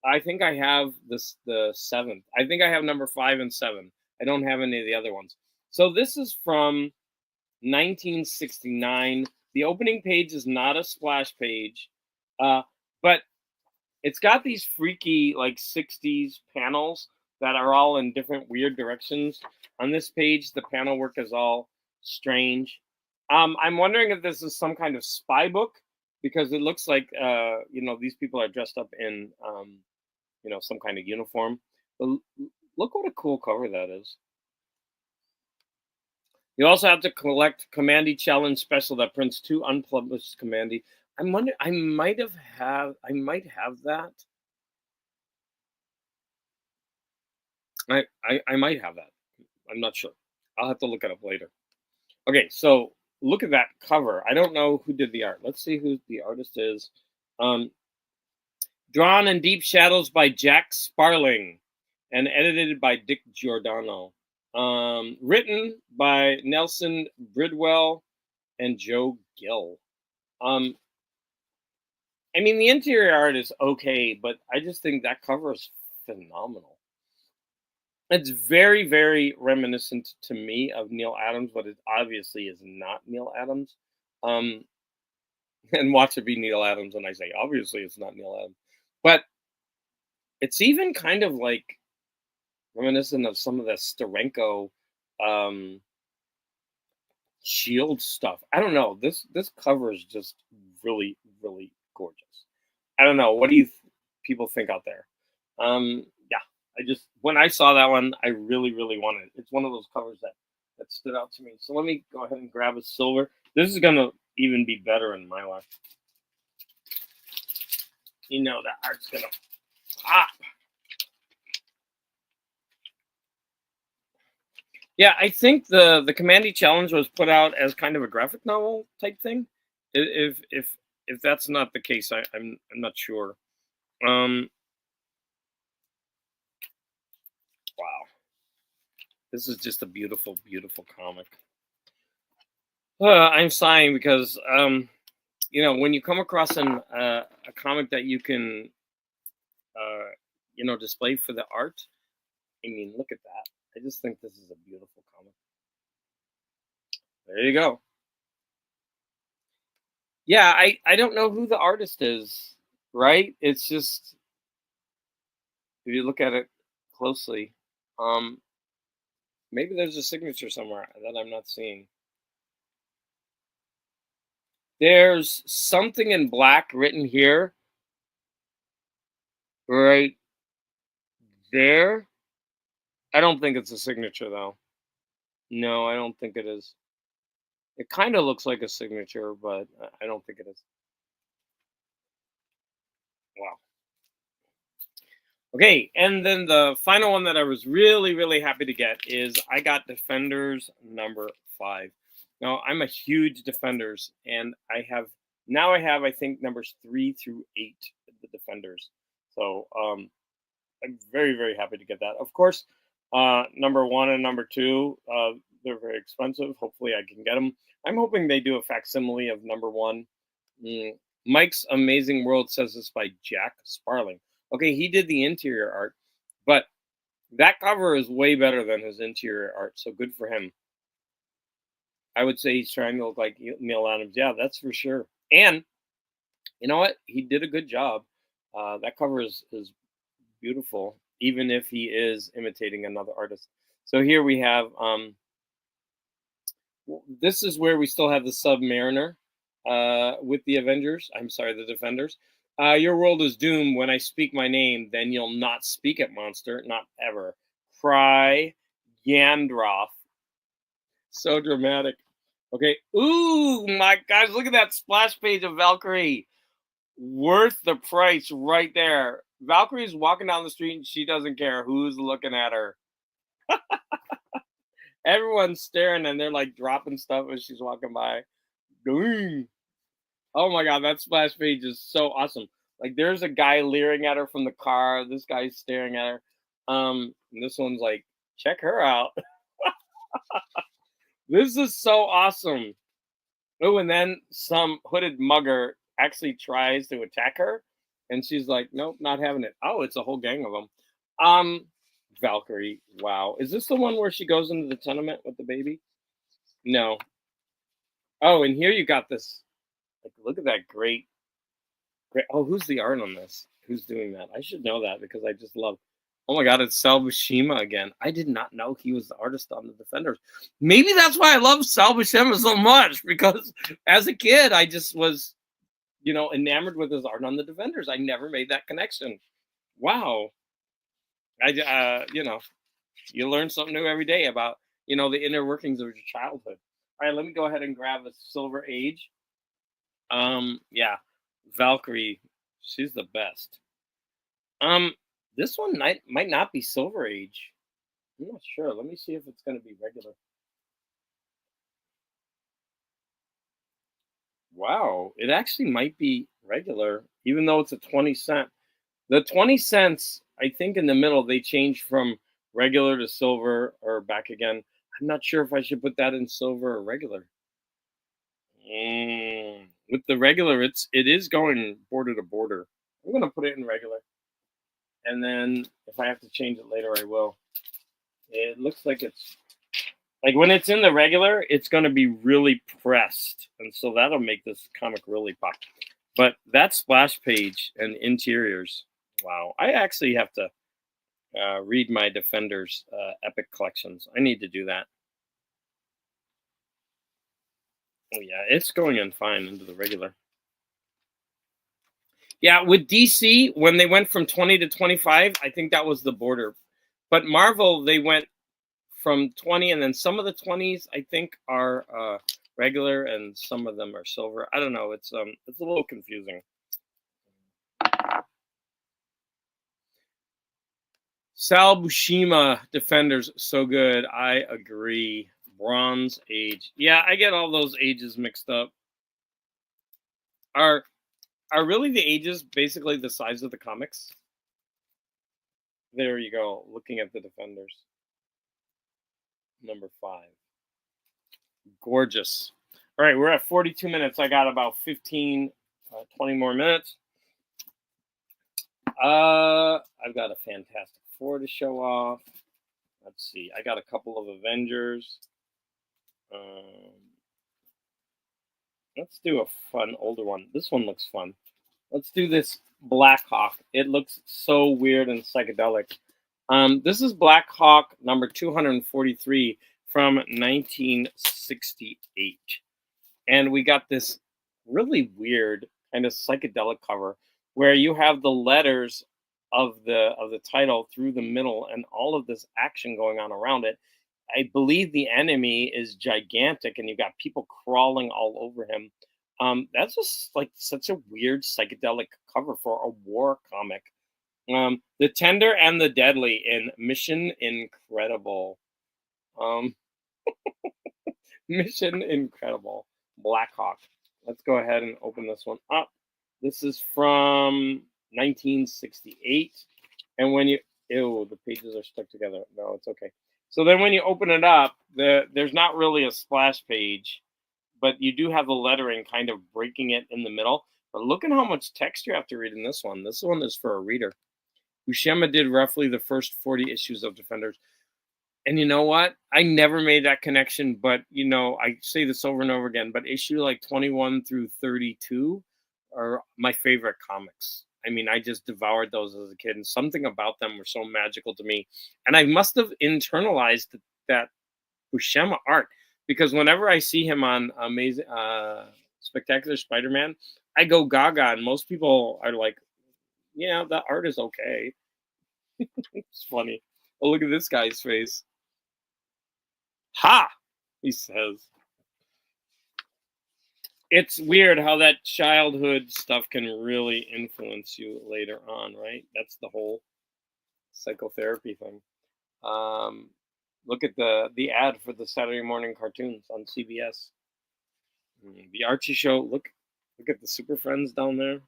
Speaker 1: I think I have the seventh. I think I have number 5 and 7. I don't have any of the other ones. So this is from 1969. The opening page is not a splash page, but it's got these freaky like 60s panels that are all in different weird directions. On this page, the panel work is all strange. I'm wondering if this is some kind of spy book, because it looks like these people are dressed up in some kind of uniform. But look what a cool cover that is. You also have to collect Commandy Challenge Special that prints 2 unpublished Commandy. I'm wondering, I might have that. I might have that. I'm not sure. I'll have to look it up later. Okay, so look at that cover. I don't know who did the art. Let's see who the artist is. Drawn in Deep Shadows by Jack Sparling and edited by Dick Giordano. Written by Nelson Bridwell and Joe Gill. The interior art is okay, but I just think that cover is phenomenal. It's very, very reminiscent to me of Neil Adams, but it obviously is not Neil Adams. And watch it be Neil Adams, and I say, obviously it's not Neil Adams. But it's even kind of like reminiscent of some of the Steranko Shield stuff. I don't know. This cover is just really, really gorgeous. I don't know. What do you people think out there? Yeah, when I saw that one, I really, really wanted it. It's one of those covers that stood out to me. So let me go ahead and grab a silver. This is gonna even be better in Mylar. That art's gonna pop. Yeah, I think the Commandy Challenge was put out as kind of a graphic novel type thing. If that's not the case, I'm not sure. Wow, this is just a beautiful, beautiful comic. I'm sighing because when you come across a comic that you can display for the art. Look at that. I just think this is a beautiful comic. There you go. Yeah, I don't know who the artist is, right? It's just, if you look at it closely, maybe there's a signature somewhere that I'm not seeing. There's something in black written here, right there. I don't think it's a signature, though. No, I don't think it is. It kind of looks like a signature, but I don't think it is. Wow. Okay, and then the final one that I was really, really happy to get is I got Defenders number 5. Now, I'm a huge Defenders, and I have I think numbers 3 through 8 of the Defenders. So I'm very, very happy to get that. Of course, number 1 and number 2, they're very expensive. Hopefully I can get them. I'm hoping they do a facsimile of number 1. Mike's Amazing World says this by Jack Sparling. Okay, he did the interior art, but that cover is way better than his interior art, so good for him. I would say he's trying to look like Neil Adams. Yeah, that's for sure. And you know what? He did a good job. That cover is beautiful, even if he is imitating another artist. So here we have, this is where we still have the Submariner with the Avengers. I'm sorry, the Defenders. Your world is doomed. When I speak my name, then you'll not speak it, monster. Not ever. Cry, Yandroth. So dramatic. Okay. Ooh, my gosh, look at that splash page of Valkyrie. Worth the price right there. Valkyrie's walking down the street and she doesn't care who's looking at her. Everyone's staring and they're like dropping stuff as she's walking by. Dang. Oh my god, that splash page is so awesome. Like there's a guy leering at her from the car. This guy's staring at her. And this one's like, check her out. This is so awesome. Oh, and then some hooded mugger actually tries to attack her, and she's like, "Nope, not having it." Oh, it's a whole gang of them. Valkyrie. Wow, is this the one where she goes into the tenement with the baby? No. Oh, and here you got this. Like, look at that great, great. Oh, who's the art on this? Who's doing that? I should know that because I just love. Oh my God, it's Sal Buscema again. I did not know he was the artist on the Defenders. Maybe that's why I love Sal Buscema so much because as a kid, I just was enamored with his art on the Defenders. I never made that connection. Wow. You learn something new every day about, the inner workings of your childhood. All right, let me go ahead and grab a Silver Age. Yeah, Valkyrie, she's the best. This one might not be Silver Age. I'm not sure. Let me see if it's going to be regular. Wow, it actually might be regular, even though it's a 20 cent. The 20 cents, I think in the middle, they changed from regular to silver or back again. I'm not sure if I should put that in silver or regular. With the regular, it is going border to border. I'm gonna put it in regular, and then if I have to change it later, I will. It looks like it's like when it's in the regular, it's gonna be really pressed, and so that'll make this comic really pop. But that splash page and interiors, wow! I actually have to read my Defenders Epic collections. I need to do that. Oh yeah, it's going in fine into the regular. Yeah, with DC when they went from 20 to 25, I think that was the border. But Marvel they went from 20, and then some of the 20s I think are regular, and some of them are silver. I don't know. It's a little confusing. Sal Buscema Defenders so good. I agree. Bronze Age. Yeah, I get all those ages mixed up. Are are really the ages basically the size of the comics? There you go. Looking at the Defenders. Number 5. Gorgeous. All right, we're at 42 minutes. I got about 15, 20 more minutes. I've got a Fantastic Four to show off. Let's see. I got a couple of Avengers. Let's do a fun older one. This one looks fun. Let's do this Black Hawk. It looks so weird and psychedelic. This is Black Hawk number 243 from 1968. And we got this really weird kind of psychedelic cover where you have the letters of the title through the middle and all of this action going on around it. I believe the enemy is gigantic and you got people crawling all over him. That's just like such a weird psychedelic cover for a war comic. The Tender and the Deadly in Mission Incredible. Um, Mission Incredible. Black Hawk. Let's go ahead and open this one up. This is from 1968. And when the pages are stuck together. No, it's okay. So then when you open it up, there's not really a splash page, but you do have the lettering kind of breaking it in the middle. But look at how much text you have to read in this one. This one is for a reader. Buscema did roughly the first 40 issues of Defenders. And you know what? I never made that connection, but I say this over and over again, but issue like 21 through 32 are my favorite comics. I mean, I just devoured those as a kid, and something about them were so magical to me. And I must have internalized that Buscema art because whenever I see him on Amazing Spectacular Spider-Man, I go gaga, and most people are like, "Yeah, the art is okay." It's funny. Oh, look at this guy's face. Ha! He says. It's weird how that childhood stuff can really influence you later on, right? That's the whole psychotherapy thing. Um, Look at the ad for the Saturday morning cartoons on CBS. The Archie show. Look at the Super Friends down there.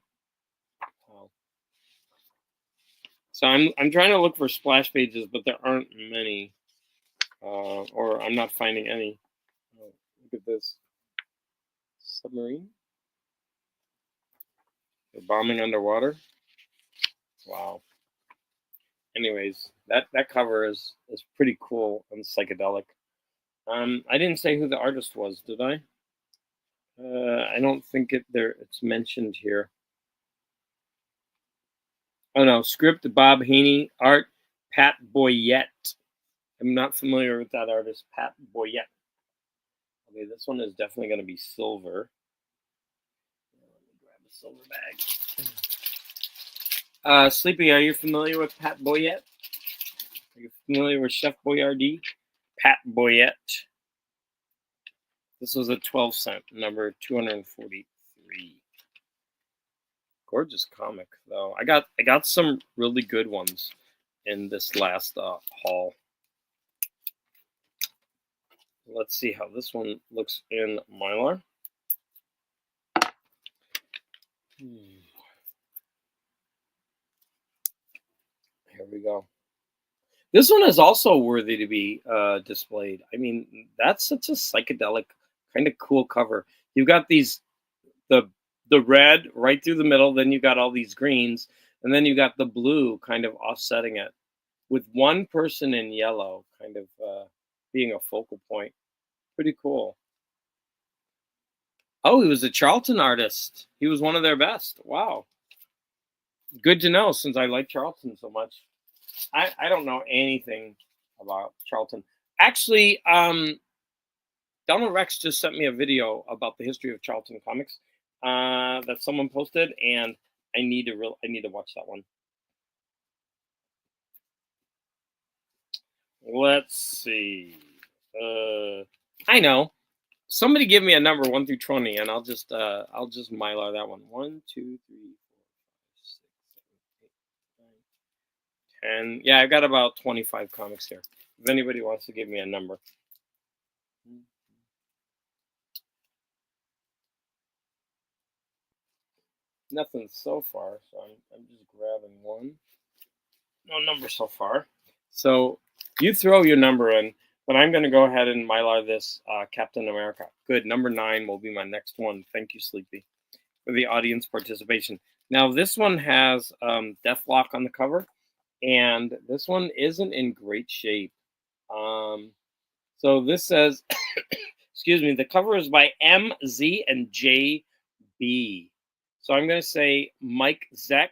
Speaker 1: Wow. So I'm trying to look for splash pages, but there aren't many, or I'm not finding any. Oh, look at this submarine. They're bombing underwater. Wow. Anyways, that cover is pretty cool and psychedelic. I didn't say who the artist was, did I? I don't think it's mentioned here. Oh no, script Bob Haney, art Pat Boyette. I'm not familiar with that artist, Pat Boyette. Okay, this one is definitely going to be silver. Let me grab a silver bag. Sleepy, are you familiar with Pat Boyette? Are you familiar with Chef Boyardee? Pat Boyette. This was a 12-cent, number 243. Gorgeous comic, though. I got some really good ones in this last haul. Let's see how this one looks in Mylar. Here we go. This one is also worthy to be displayed. I mean, that's such a psychedelic, kind of cool cover. You've got the red right through the middle, then you got all these greens, and then you got the blue kind of offsetting it, with one person in yellow kind of being a focal point. Pretty cool. Oh, he was a Charlton artist. He was one of their best. Wow. Good to know, since I like Charlton so much. I don't know anything about Charlton. Actually, Donald Rex just sent me a video about the history of Charlton Comics that someone posted, and I need to watch that one. Let's see. I know. Somebody give me a number 1 through 20, and I'll just Mylar that one. 1, 2, 3, 4, 5, 6, 7, 8, 9, 10. Yeah, I've got about 25 comics here. If anybody wants to give me a number. Nothing so far, so I'm just grabbing one. No number so far. So you throw your number in, but I'm going to go ahead and Mylar this Captain America. Good. Number 9 will be my next one. Thank you, Sleepy, for the audience participation. Now, this one has Deathlock on the cover, and this one isn't in great shape. So this says, excuse me, the cover is by MZ and JB. So I'm going to say Mike Zeck.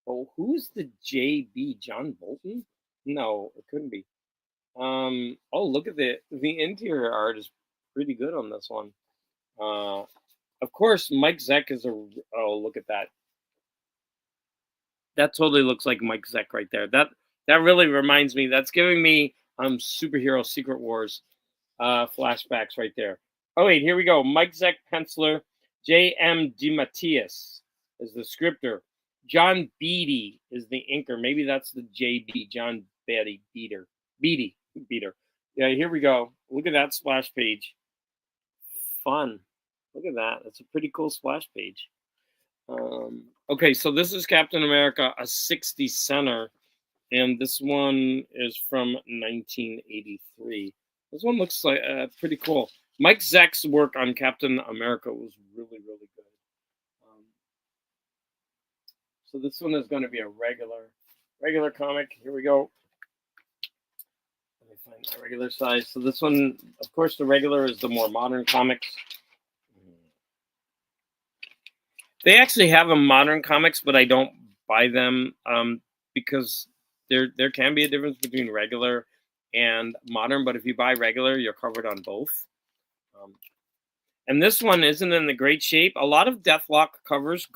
Speaker 1: Oh, who's the JB? John Bolton? No, it couldn't be. Oh, look at the interior art is pretty good on this one. Of course, Mike Zeck is oh, look at that. That totally looks like Mike Zeck right there. That really reminds me. That's giving me superhero Secret Wars flashbacks right there. Oh wait, here we go. Mike Zeck penciler, J.M. DeMatteis is the scripter. John Beatty is the inker. Maybe that's the J.B. John Beatty Beater. Yeah, here we go. Look at that splash page. Fun. Look at that. That's a pretty cool splash page. Okay, so this is Captain America, a 60 center, and this one is from 1983. This one looks like pretty cool. Mike Zeck's work on Captain America was really, really good. So this one is going to be a regular comic. Here we go. Let me find a regular size. So this one, of course, the regular is the more modern comics. They actually have a modern comics, but I don't buy them because there can be a difference between regular and modern. But if you buy regular, you're covered on both. And this one isn't in the great shape. A lot of Deathlock covers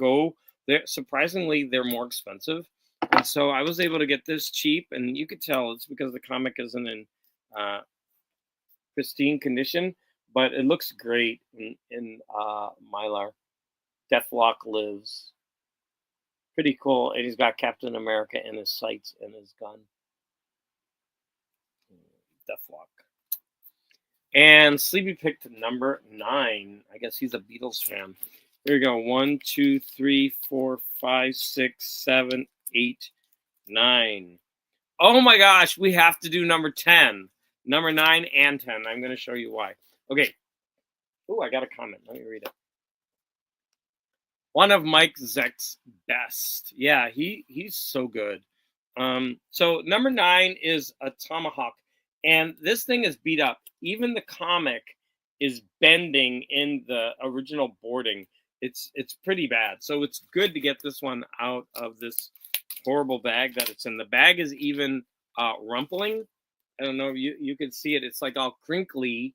Speaker 1: surprisingly, they're more expensive. And so I was able to get this cheap, and you could tell it's because the comic isn't in pristine condition. but it looks great in Mylar. Deathlock lives. Pretty cool. And he's got Captain America in his sights and his gun. Deathlock. And Sleepy picked number 9. I guess he's a Beatles fan. Here we go. 1, 2, 3, 4, 5, 6, 7, 8, 9. Oh my gosh, we have to do number 10. Number 9 and 10. I'm going to show you why. Okay. Oh, I got a comment. Let me read it. One of Mike Zeck's best. Yeah, he's so good. So number 9 is a tomahawk, and this thing is beat up. Even the comic is bending in the original boarding. It's pretty bad. So it's good to get this one out of this horrible bag that it's in. The bag is even rumpling. I don't know if you can see it. It's like all crinkly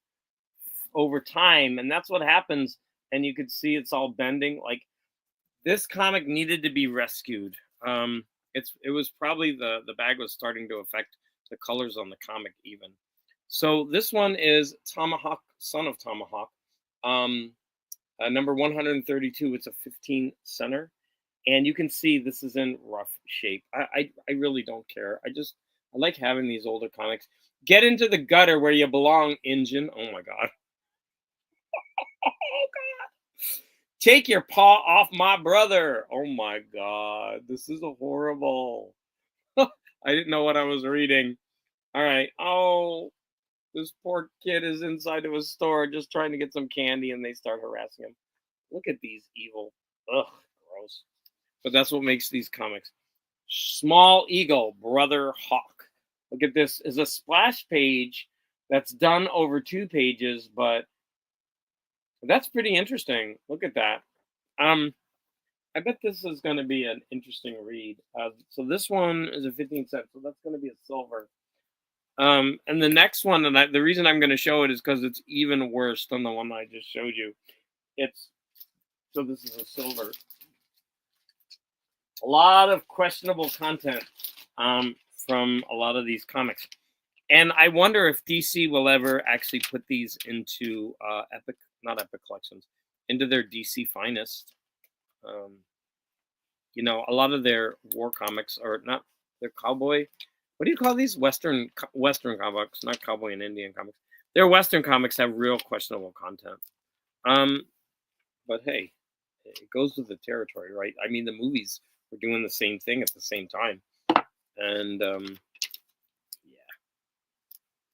Speaker 1: over time, and that's what happens. And you could see it's all bending. Like, this comic needed to be rescued. It was probably the bag was starting to affect the colors on the comic even. So this one is Tomahawk, Son of Tomahawk, number 132. It's a 15 center, and you can see this is in rough shape. I really don't care. I like having these older comics. Get into the gutter where you belong, Injun. Oh my god. Oh god. Take your paw off my brother. Oh my god. This is horrible. I didn't know what I was reading. All right. Oh, this poor kid is inside of a store just trying to get some candy, and they start harassing him. Look at these evil. Ugh, gross. But that's what makes these comics. Small Eagle, Brother Hawk. Look at this. Is a splash page that's done over 2 pages, but that's pretty interesting. Look at that. I bet this is going to be an interesting read. So this one is a 15 cent, so that's going to be a silver. And the next one, and the reason I'm going to show it is because it's even worse than the one I just showed you. So this is a silver. A lot of questionable content from a lot of these comics. And I wonder if DC will ever actually put these into not Epic Collections, into their DC Finest. A lot of their war comics are not their cowboy. What do you call these? Western comics, not cowboy and Indian comics. Their Western comics have real questionable content. But hey, it goes with the territory, right? I mean, the movies were doing the same thing at the same time. And yeah.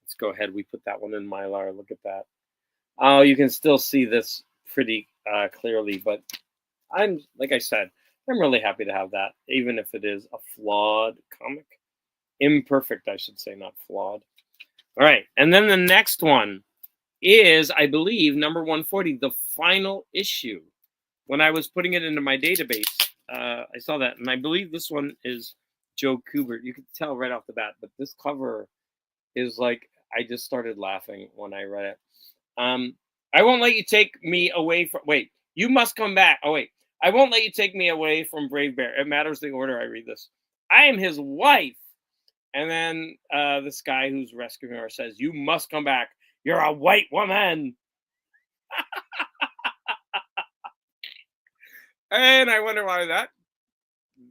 Speaker 1: Let's go ahead. We put that one in Mylar. Look at that. Oh, you can still see this pretty clearly, but like I said, I'm really happy to have that, even if it is a flawed comic. Imperfect, I should say, not flawed. All right, and then the next one is, I believe, number 140, the final issue. When I was putting it into my database, I saw that, and I believe this one is Joe Kubert. You could tell right off the bat, but this cover is like, I just started laughing when I read it. I won't let you take me away from. Wait, you must come back. Oh wait, I won't let you take me away from Brave Bear. It matters the order I read this. I am his wife. And then this guy who's rescuing her says, "You must come back. You're a white woman." And I wonder why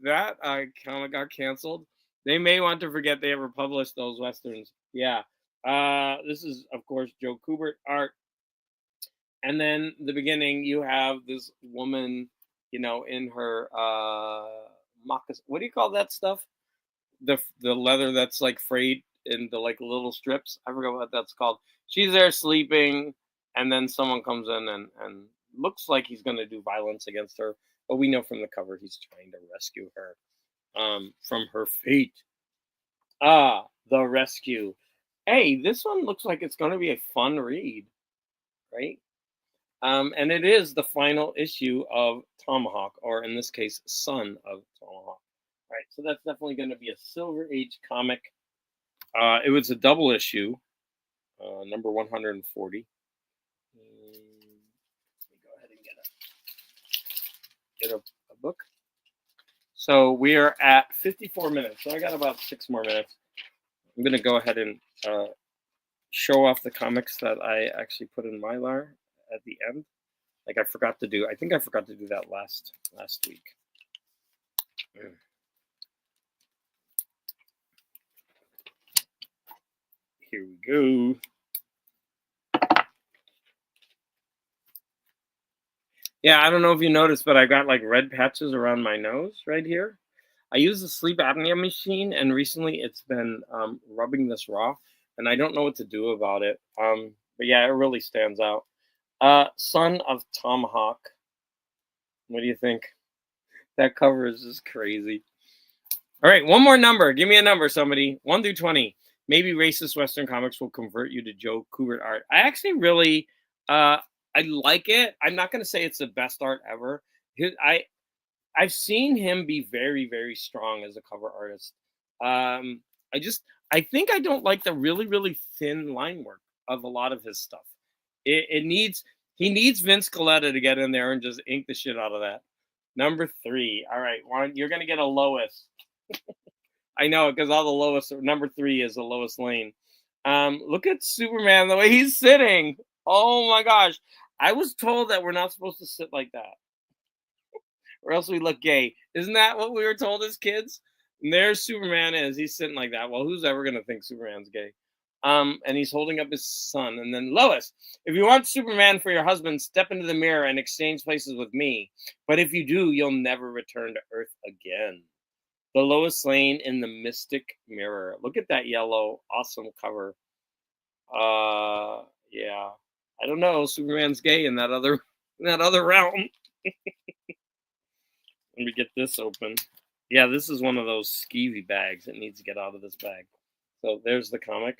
Speaker 1: that comic got canceled. They may want to forget they ever published those Westerns. Yeah. This is, of course, Joe Kubert art. And then the beginning, you have this woman, in her moccasin. What do you call that stuff? The leather that's like frayed into like little strips. I forgot what that's called. She's there sleeping, and then someone comes in and looks like he's going to do violence against her. But we know from the cover he's trying to rescue her from her fate. The rescue. Hey, this one looks like it's going to be a fun read, right? And it is the final issue of Tomahawk, or in this case, Son of Tomahawk. All right, so that's definitely going to be a Silver Age comic. It was a double issue, number 140. Let me go ahead and get a book. So we are at 54 minutes. So I got about 6 more minutes. I'm going to go ahead and show off the comics that I actually put in Mylar at the end. Like I forgot to do. I think I forgot to do that last week. Here we go. Yeah, I don't know if you noticed, but I got like red patches around my nose right here. I use the sleep apnea machine, and recently it's been rubbing this raw, and I don't know what to do about it. But yeah, it really stands out. Son of Tomahawk. What do you think? That cover is just crazy. All right, one more number. Give me a number, somebody. 1 through 20. Maybe racist Western comics will convert you to Joe Kubert art. I actually really, I like it. I'm not going to say it's the best art ever. I've seen him be very, very strong as a cover artist. Um, I think I don't like the really, really thin line work of a lot of his stuff. He needs Vince Coletta to get in there and just ink the shit out of that. Number 3. All right, Warren, you're gonna get a Lois. I know because all the Lois. Number 3 is the Lois Lane. Look at Superman the way he's sitting. Oh my gosh! I was told that we're not supposed to sit like that, or else we look gay. Isn't that what we were told as kids? And there's Superman is. He's sitting like that. Well, who's ever gonna think Superman's gay? And he's holding up his son. And then Lois, if you want Superman for your husband, step into the mirror and exchange places with me. But if you do, you'll never return to Earth again. The Lois Lane in the Mystic Mirror. Look at that yellow, awesome cover. Yeah. I don't know. Superman's gay in that other realm. Let me get this open. Yeah, this is one of those skeevy bags. It needs to get out of this bag. So there's the comic,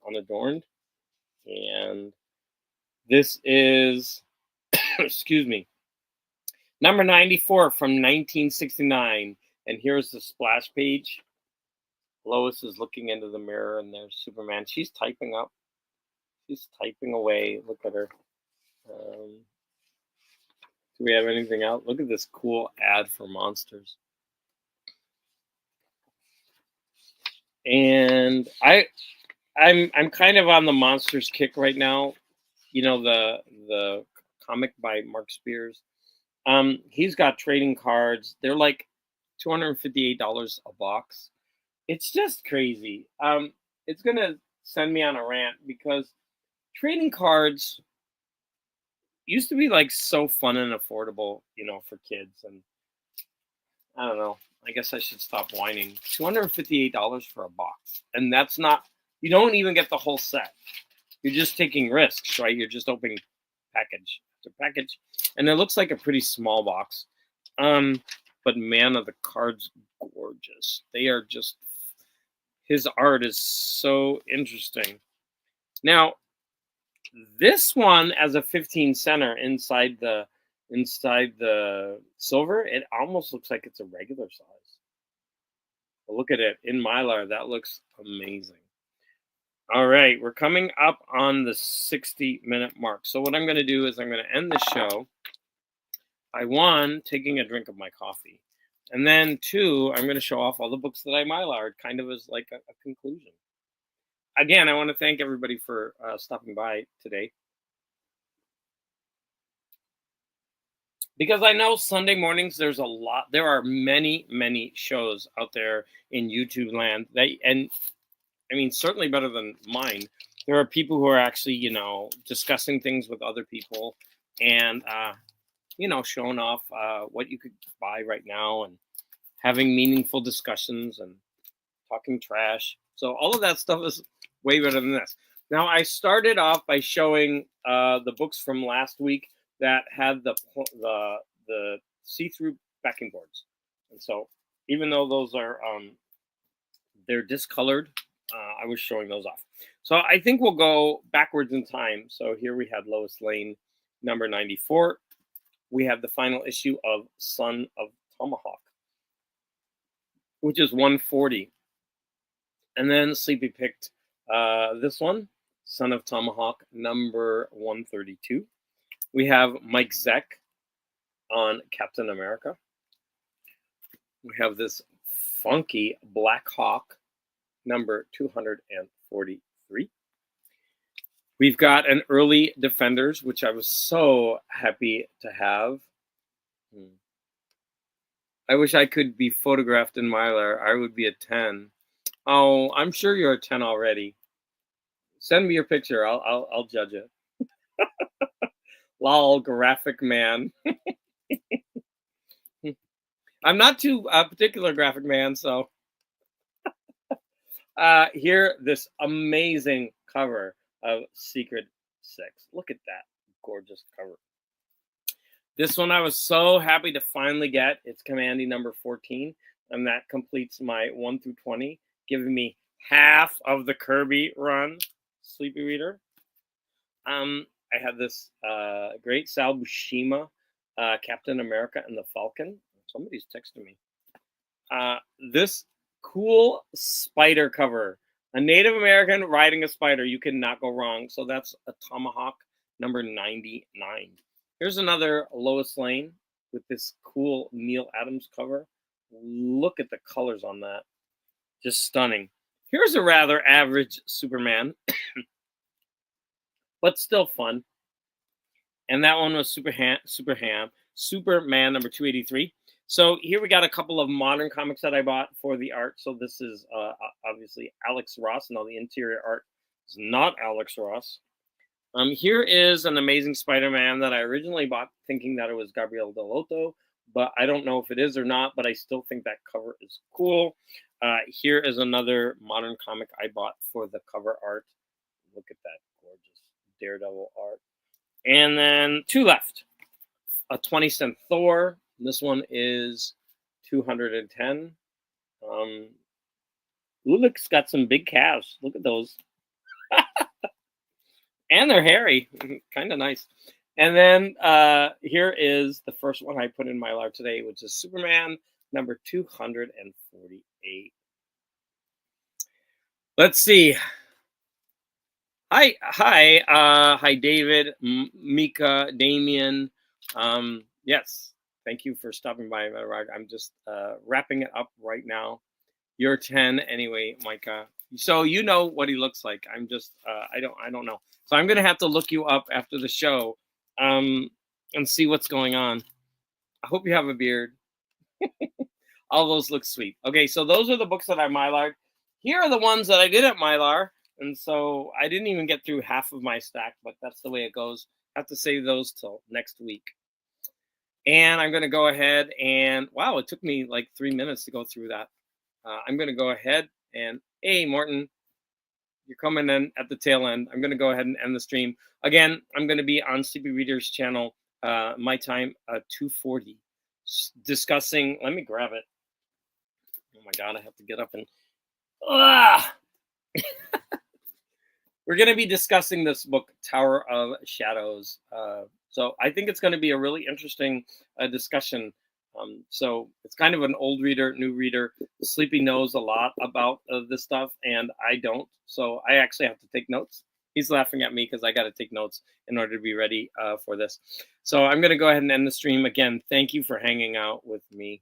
Speaker 1: unadorned. And this is, excuse me, number 94 from 1969. And here's the splash page. Lois is looking into the mirror, and there's Superman. She's typing up. She's typing away. Look at her. Do we have anything else? Look at this cool ad for Monsters. And I'm kind of on the Monsters kick right now. You know, the comic by Mark Spears. He's got trading cards. They're like $258 a box. It's just crazy. It's gonna send me on a rant because trading cards used to be like so fun and affordable, you know, for kids. And I don't know. I guess I should stop whining. $258 for a box, and that's not. You don't even get the whole set. You're just taking risks, right? You're just opening package after package, and it looks like a pretty small box. But man, are the cards gorgeous. They are just. His art is so interesting. Now, this one as a 15 center inside the silver, it almost looks like it's a regular size. But look at it in Mylar. That looks amazing. All right, we're coming up on the 60-minute mark. So what I'm going to do is I'm going to end the show by 1, taking a drink of my coffee. And then 2, I'm going to show off all the books that I Mylared, kind of as like a conclusion. Again, I want to thank everybody for stopping by today. Because I know Sunday mornings there are many, many shows out there in YouTube land. Certainly better than mine. There are people who are actually, you know, discussing things with other people and, showing off what you could buy right now and having meaningful discussions and talking trash. So all of that stuff is way better than this. Now, I started off by showing the books from last week that had the see-through backing boards. And so even though those are, they're discolored, I was showing those off. So I think we'll go backwards in time. So here we had Lois Lane, number 94. We have the final issue of Son of Tomahawk, which is 140. And then Sleepy picked this one, Son of Tomahawk, number 132. We have Mike Zeck on Captain America. We have this funky Black Hawk, number 243. We've got an early Defenders, which I was so happy to have. I wish I could be photographed in Mylar. I would be a 10. Oh, I'm sure you're a 10 already. Send me your picture. I'll judge it. Lol, graphic man. I'm not too particular graphic man, so here this amazing cover of Secret 6. Look at that gorgeous cover. This one I was so happy to finally get. It's Commandy number 14, and that completes my 1 through 20, giving me half of the Kirby run. Sleepy Reader. I have this great Sal Buscema, Captain America and the Falcon. Somebody's texting me. This cool spider cover. A Native American riding a spider. You cannot go wrong. So that's a Tomahawk number 99. Here's another Lois Lane with this cool Neil Adams cover. Look at the colors on that. Just stunning. Here's a rather average Superman, but still fun. And that one was Superman number 283. So here we got a couple of modern comics that I bought for the art. So this is obviously Alex Ross. Now the interior art is not Alex Ross. Here is an Amazing Spider-Man that I originally bought thinking that it was Gabriel Delotto, but I don't know if it is or not, but I still think that cover is cool. Here is another modern comic I bought for the cover art. Look at that gorgeous Daredevil art. And then two left. A 20-cent Thor. This one is 210. Ulik's got some big calves. Look at those. And they're hairy. Kind of nice. And then here is the first one I put in Mylar today, which is Superman number 248. Let's see. Hi, David, Mika, Damien. Yes, thank you for stopping by. I'm just wrapping it up right now. You're 10 anyway, Micah. So you know what he looks like. I'm just I don't know. So I'm gonna have to look you up after the show and see what's going on. I hope you have a beard. All those look sweet. Okay, so those are the books that I Mylar'd. Here are the ones that I did at Mylar. And so I didn't even get through half of my stack, but that's the way it goes. I have to save those till next week. And I'm going to go ahead and, wow, it took me like 3 minutes to go through that. I'm going to go ahead and, hey, Morton, you're coming in at the tail end. I'm going to go ahead and end the stream. Again, I'm going to be on Sleepy Reader's channel, my time, 2:40, discussing, let me grab it. Oh my God, I have to get up and, we're going to be discussing this book, Tower of Shadows. So I think it's going to be a really interesting discussion. So it's kind of an old reader, new reader. Sleepy knows a lot about this stuff, and I don't. So I actually have to take notes. He's laughing at me because I got to take notes in order to be ready for this. So I'm going to go ahead and end the stream. Again, thank you for hanging out with me.